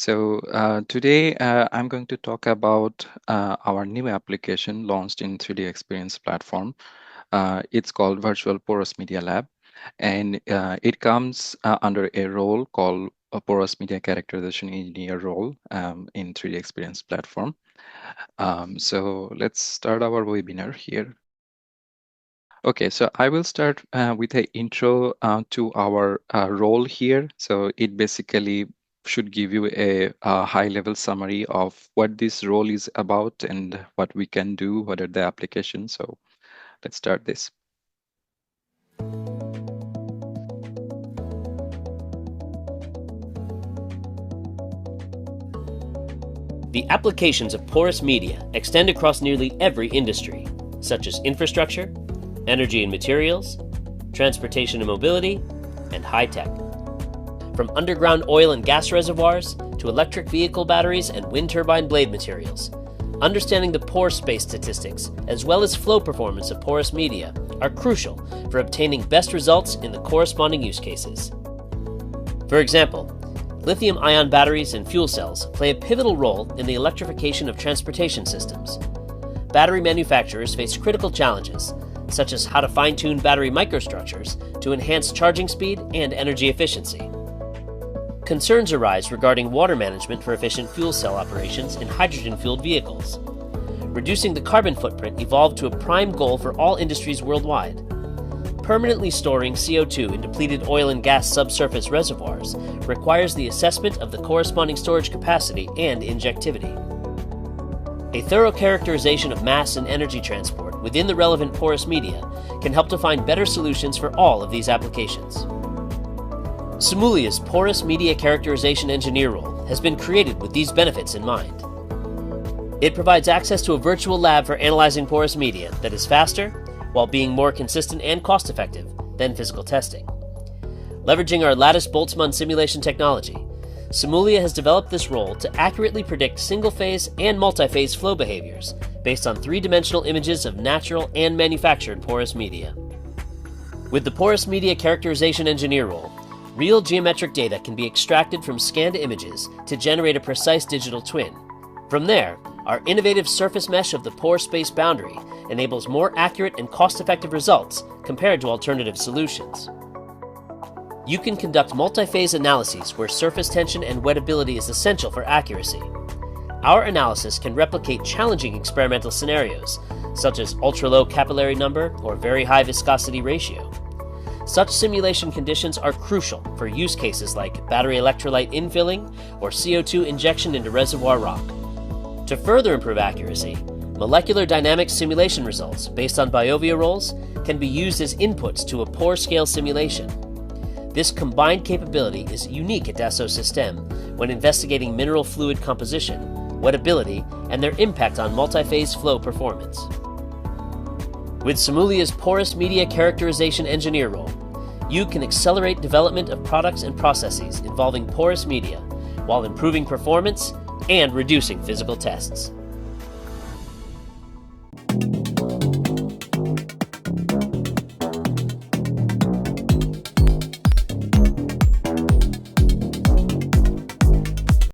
Today I'm going to talk about our new application launched in 3D Experience platform. It's called Virtual Porous Media Lab, and it comes under a role called a Porous Media Characterization Engineer role in 3D Experience platform. So let's start our webinar here. Okay, so I will start with an intro to our role here. So it basically should give you a high-level summary of what this role is about and what we can do, what are the applications. So let's start this. The applications of porous media extend across nearly every industry, such as infrastructure, energy and materials, transportation and mobility, and high tech. From underground oil and gas reservoirs to electric vehicle batteries and wind turbine blade materials, understanding the pore space statistics as well as flow performance of porous media are crucial for obtaining best results in the corresponding use cases. For example, lithium-ion batteries and fuel cells play a pivotal role in the electrification of transportation systems. Battery manufacturers face critical challenges, such as how to fine-tune battery microstructures to enhance charging speed and energy efficiency. Concerns arise regarding water management for efficient fuel cell operations in hydrogen-fueled vehicles. Reducing the carbon footprint evolved to a prime goal for all industries worldwide. Permanently storing CO2 in depleted oil and gas subsurface reservoirs requires the assessment of the corresponding storage capacity and injectivity. A thorough characterization of mass and energy transport within the relevant porous media can help to find better solutions for all of these applications. Simulia's Porous Media Characterization Engineer role has been created with these benefits in mind. It provides access to a virtual lab for analyzing porous media that is faster, while being more consistent and cost-effective than physical testing. Leveraging our lattice Boltzmann simulation technology, Simulia has developed this role to accurately predict single-phase and multi-phase flow behaviors based on three-dimensional images of natural and manufactured porous media. With the Porous Media Characterization Engineer role, real geometric data can be extracted from scanned images to generate a precise digital twin. From there, our innovative surface mesh of the pore space boundary enables more accurate and cost-effective results compared to alternative solutions. You can conduct multi-phase analyses where surface tension and wettability is essential for accuracy. Our analysis can replicate challenging experimental scenarios, such as ultra-low capillary number or very high viscosity ratio. Such simulation conditions are crucial for use cases like battery electrolyte infilling or CO2 injection into reservoir rock. To further improve accuracy, molecular dynamics simulation results based on Biovia rolls can be used as inputs to a pore scale simulation. This combined capability is unique at Dassault Systèmes when investigating mineral fluid composition, wettability, and their impact on multi-phase flow performance. With Simulia's Porous Media Characterization Engineer role, you can accelerate development of products and processes involving porous media while improving performance and reducing physical tests.